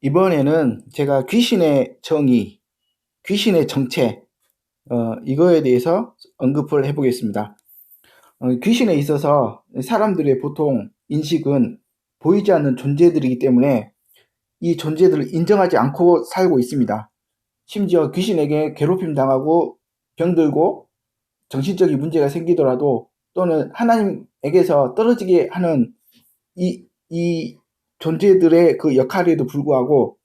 이번에는 제가 귀신의 정의, 귀신의 정체, 이거에 대해서 언급을 해보겠습니다. 귀신에 있어서 사람들의 보통 인식은 보이지 않는 존재들이기 때문에 이 존재들을 인정하지 않고 살고 있습니다. 심지어 귀신에게 괴롭힘 당하고 병들고 정신적인 문제가 생기더라도 또는 하나님에게서 떨어지게 하는 이 존재들의 그 역할에도 불구하고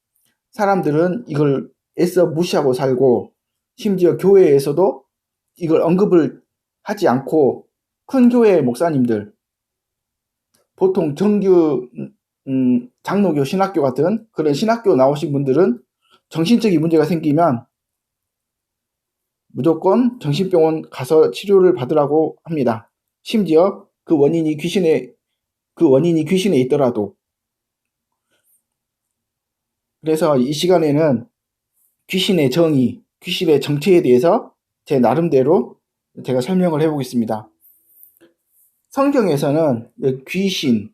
사람들은 이걸 애써 무시하고 살고 심지어 교회에서도 이걸 언급을 하지 않고 큰 교회 목사님들, 보통 정규 장로교 신학교 같은 그런 신학교 나오신 분들은 정신적인 문제가 생기면 무조건 정신병원 가서 치료를 받으라고 합니다. 심지어 그 원인이 귀신에 있더라도. 그래서 이 시간에는 귀신의 정의, 귀신의 정체에 대해서 제 나름대로 제가 설명을 해보겠습니다. 성경에서는 귀신,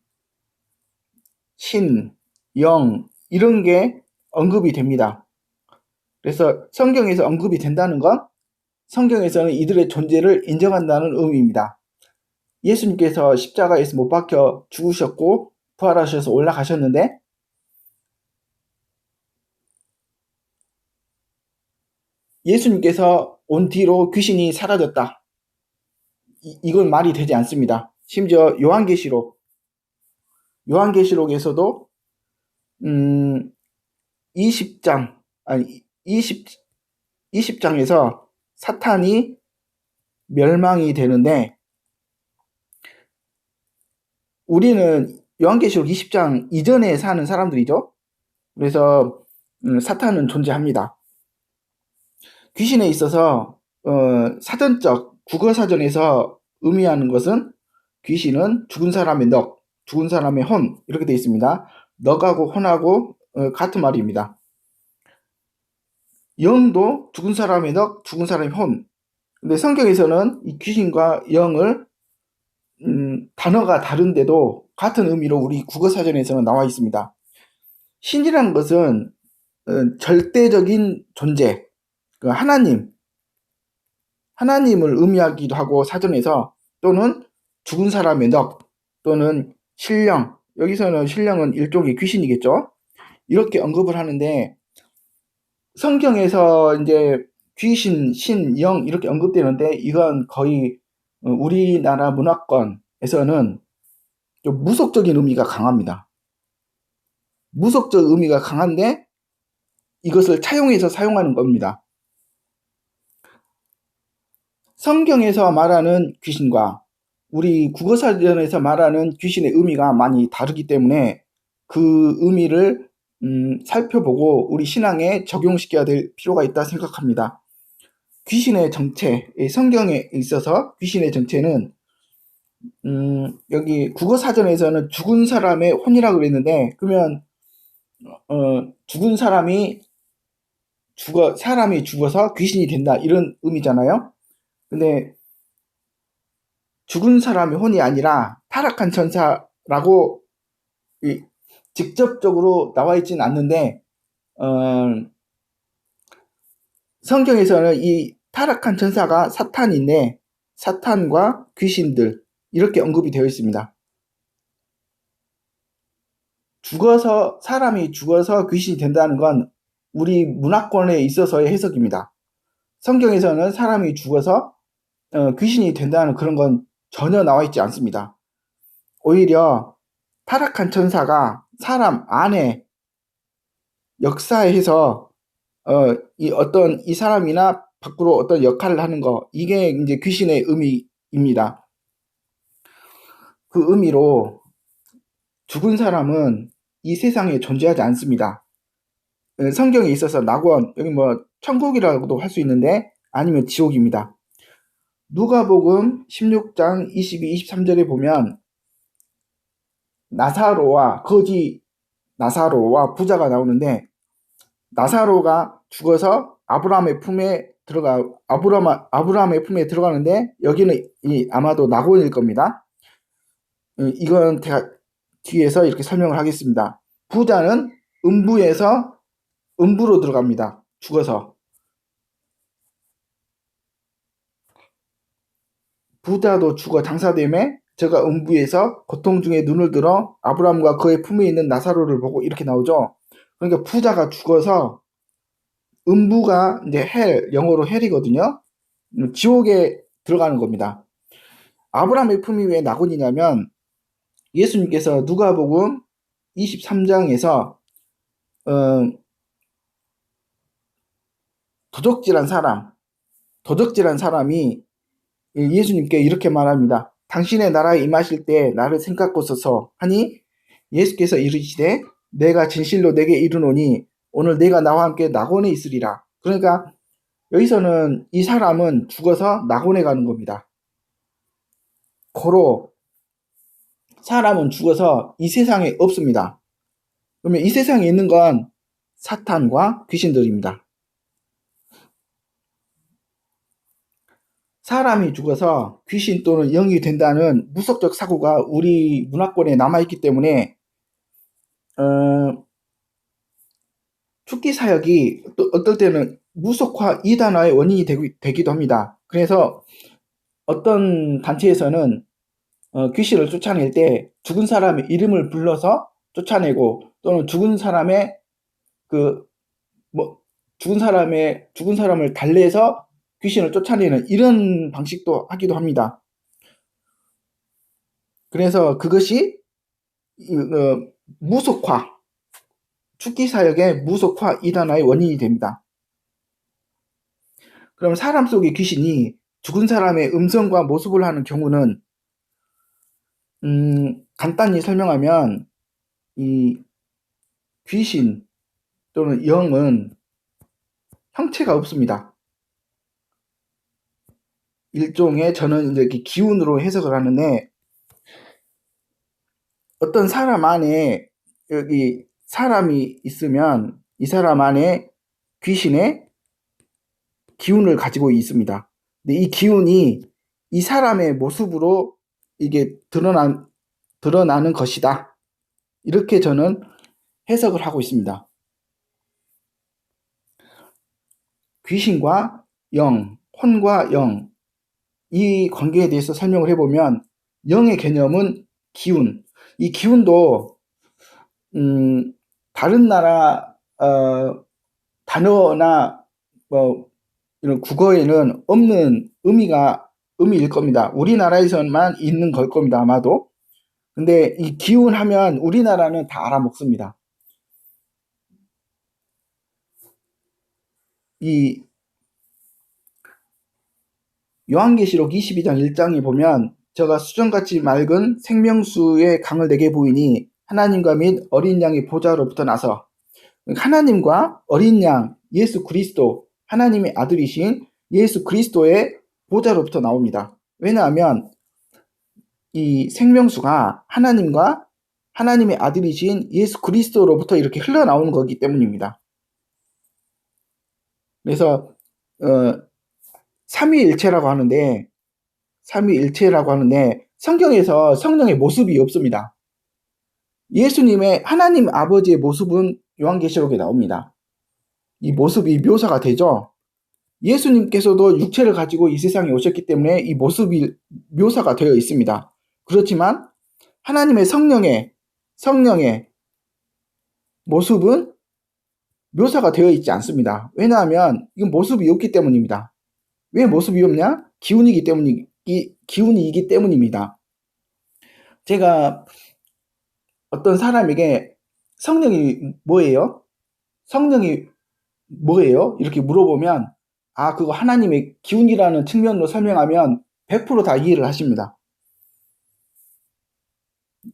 신, 영 이런 게 언급이 됩니다. 그래서 성경에서 언급이 된다는 건 성경에서는 이들의 존재를 인정한다는 의미입니다. 예수님께서 십자가에서 못 박혀 죽으셨고 부활하셔서 올라가셨는데 예수님께서 온 뒤로 귀신이 사라졌다. 이건 말이 되지 않습니다. 심지어 요한계시록에서도 20장에서 사탄이 멸망이 되는데 우리는 요한계시록 20장 이전에 사는 사람들이죠. 그래서 사탄은 존재합니다. 귀신에 있어서 사전적 국어사전에서 의미하는 것은 귀신은 죽은 사람의 넋, 죽은 사람의 혼 이렇게 되어 있습니다. 넋하고 혼하고 같은 말입니다. 영도 죽은 사람의 넋, 죽은 사람의 혼. 근데 성경에서는 이 귀신과 영을 단어가 다른데도 같은 의미로 우리 국어사전에서는 나와 있습니다. 신이라는 것은 절대적인 존재, 하나님을 의미하기도 하고 사전에서 또는 죽은 사람의 넋 또는 신령, 여기서는 신령은 일종의 귀신이겠죠. 이렇게 언급을 하는데 성경에서 이제 귀신, 신, 영 이렇게 언급되는데 이건 거의 우리나라 문화권에서는 좀 무속적인 의미가 강합니다. 무속적 의미가 강한데 이것을 차용해서 사용하는 겁니다. 성경에서 말하는 귀신과 우리 국어사전에서 말하는 귀신의 의미가 많이 다르기 때문에 그 의미를 살펴보고 우리 신앙에 적용시켜야 될 필요가 있다 생각합니다. 귀신의 정체, 성경에 있어서 귀신의 정체는 여기 국어사전에서는 죽은 사람의 혼이라고 그랬는데 그러면 죽은 사람이 죽어서 귀신이 된다 이런 의미잖아요. 근데 죽은 사람의 혼이 아니라 타락한 천사라고 직접적으로 나와 있지는 않는데 성경에서는 이 타락한 천사가 사탄인데 사탄과 귀신들 이렇게 언급이 되어 있습니다. 사람이 죽어서 귀신이 된다는 건 우리 문화권에 있어서의 해석입니다. 성경에서는 사람이 죽어서 귀신이 된다는 그런 건 전혀 나와 있지 않습니다. 오히려 타락한 천사가 사람 안에 역사해서 이 사람이나 밖으로 어떤 역할을 하는 거 이게 이제 귀신의 의미입니다. 그 의미로 죽은 사람은 이 세상에 존재하지 않습니다. 성경에 있어서 낙원, 여기 뭐 천국이라고도 할 수 있는데 아니면 지옥입니다. 누가복음 16장 22, 23절에 보면 거지 나사로와 부자가 나오는데 나사로가 죽어서 아브라함의 품에 들어가는데 여기는 아마도 낙원일 겁니다. 이건 제가 뒤에서 이렇게 설명을 하겠습니다. 부자는 음부에서 음부로 들어갑니다. 죽어서. 부자도 죽어 장사됨에 저가 음부에서 고통 중에 눈을 들어 아브라함과 그의 품에 있는 나사로를 보고 이렇게 나오죠. 그러니까 부자가 죽어서 음부가 이제 헬, 영어로 헬이거든요. 지옥에 들어가는 겁니다. 아브라함의 품이 왜 낙원이냐면 예수님께서 누가복음 23장에서 도적질한 사람이 예수님께 이렇게 말합니다. 당신의 나라에 임하실 때 나를 생각하소서 하니 예수께서 이르시되 내가 진실로 내게 이르노니 오늘 내가 나와 함께 낙원에 있으리라. 그러니까 여기서는 이 사람은 죽어서 낙원에 가는 겁니다. 고로 사람은 죽어서 이 세상에 없습니다. 그러면 이 세상에 있는 건 사탄과 귀신들입니다. 사람이 죽어서 귀신 또는 영이 된다는 무속적 사고가 우리 문화권에 남아있기 때문에 축기 사역이 또 어떨 때는 무속화 이단화의 원인이 되기도 합니다. 그래서 어떤 단체에서는 귀신을 쫓아낼 때 죽은 사람의 이름을 불러서 쫓아내고 또는 죽은 사람의 죽은 사람을 달래서 귀신을 쫓아내는 이런 방식도 하기도 합니다. 그래서 그것이 무속화, 축기 사역의 무속화 이단화의 원인이 됩니다. 그럼 사람 속의 귀신이 죽은 사람의 음성과 모습을 하는 경우는 간단히 설명하면 이 귀신 또는 영은 형체가 없습니다. 일종의 저는 이제 기운으로 해석을 하는데 어떤 사람 안에 여기 사람이 있으면 이 사람 안에 귀신의 기운을 가지고 있습니다. 근데 이 기운이 이 사람의 모습으로 이게 드러나는 것이다. 이렇게 저는 해석을 하고 있습니다. 귀신과 영, 혼과 영, 이 관계에 대해서 설명을 해보면 영의 개념은 기운, 이 기운도 다른 나라 단어나 이런 국어에는 없는 의미일 겁니다. 우리나라에서만 있는 걸 겁니다, 아마도. 근데 이 기운 하면 우리나라는 다 알아먹습니다. 이 요한계시록 22장 1장에 보면 저가 수정같이 맑은 생명수의 강을 내게 보이니 하나님과 및 어린 양의 보좌로부터 나서 하나님과 어린 양 예수 그리스도 하나님의 아들이신 예수 그리스도의 보좌로부터 나옵니다. 왜냐하면 이 생명수가 하나님과 하나님의 아들이신 예수 그리스도로부터 이렇게 흘러나오는 거기 때문입니다. 그래서 삼위일체라고 하는데 성경에서 성령의 모습이 없습니다. 예수님의 하나님 아버지의 모습은 요한계시록에 나옵니다. 이 모습이 묘사가 되죠. 예수님께서도 육체를 가지고 이 세상에 오셨기 때문에 이 모습이 묘사가 되어 있습니다. 그렇지만 하나님의 성령의 모습은 묘사가 되어 있지 않습니다. 왜냐하면 이건 모습이 없기 때문입니다. 왜 모습이 없냐? 기운이기 때문입니다. 제가 어떤 사람에게 성령이 뭐예요? 이렇게 물어보면 그거 하나님의 기운이라는 측면으로 설명하면 100% 다 이해를 하십니다.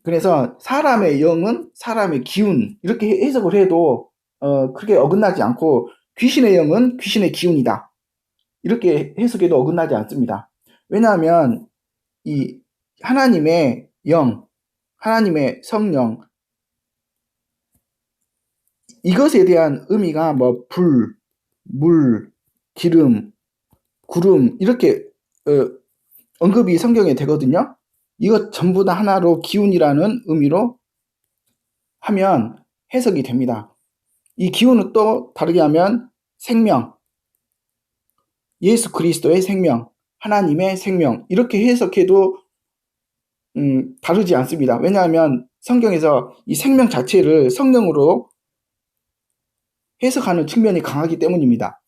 그래서 사람의 영은 사람의 기운 이렇게 해석을 해도 크게 어긋나지 않고 귀신의 영은 귀신의 기운이다. 이렇게 해석해도 어긋나지 않습니다. 왜냐하면 이 하나님의 영, 하나님의 성령 이것에 대한 의미가 불, 물, 기름, 구름 이렇게 언급이 성경에 되거든요. 이것 전부 다 하나로 기운이라는 의미로 하면 해석이 됩니다. 이 기운은 또 다르게 하면 생명, 예수 그리스도의 생명, 하나님의 생명 이렇게 해석해도 다르지 않습니다. 왜냐하면 성경에서 이 생명 자체를 성령으로 해석하는 측면이 강하기 때문입니다.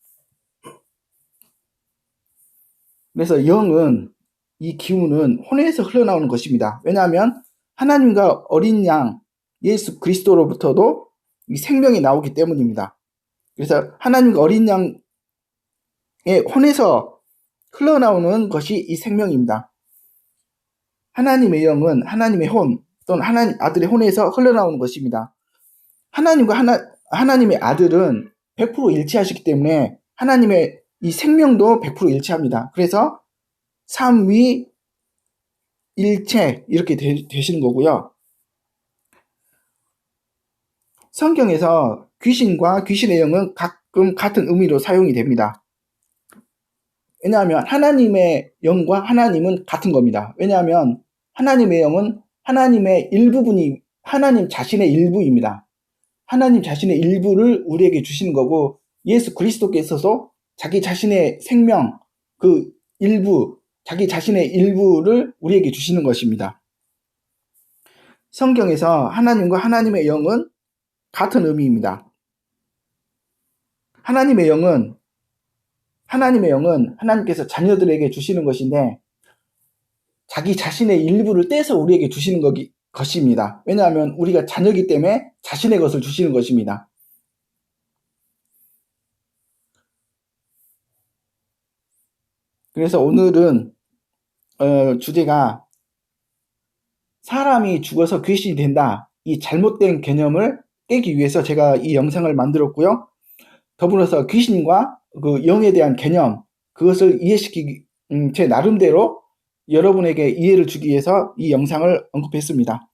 그래서 영은, 이 기운은 혼에서 흘러나오는 것입니다. 왜냐하면 하나님과 어린 양 예수 그리스도로부터도 이 생명이 나오기 때문입니다. 그래서 하나님과 어린 양의 혼에서 흘러나오는 것이 이 생명입니다. 하나님의 영은 하나님의 혼 또는 하나님 아들의 혼에서 흘러나오는 것입니다. 하나님과 하나님의 아들은 100% 일치하시기 때문에 하나님의 이 생명도 100% 일치합니다. 그래서 삼위 일체 이렇게 되시는 거고요. 성경에서 귀신과 귀신의 영은 가끔 같은 의미로 사용이 됩니다. 왜냐하면 하나님의 영과 하나님은 같은 겁니다. 왜냐하면 하나님의 영은 하나님의 일부분이 하나님 자신의 일부입니다. 하나님 자신의 일부를 우리에게 주시는 거고, 예수 그리스도께서도 자기 자신의 생명, 그 일부, 자기 자신의 일부를 우리에게 주시는 것입니다. 성경에서 하나님과 하나님의 영은 같은 의미입니다. 하나님의 영은 하나님께서 자녀들에게 주시는 것인데 자기 자신의 일부를 떼서 우리에게 주시는 것입니다. 왜냐하면 우리가 자녀이기 때문에 자신의 것을 주시는 것입니다. 그래서 오늘은 주제가 사람이 죽어서 귀신이 된다. 이 잘못된 개념을 깨기 위해서 제가 이 영상을 만들었고요. 더불어서 귀신과 그 영에 대한 개념, 그것을 이해시키기, 제 나름대로 여러분에게 이해를 주기 위해서 이 영상을 언급했습니다.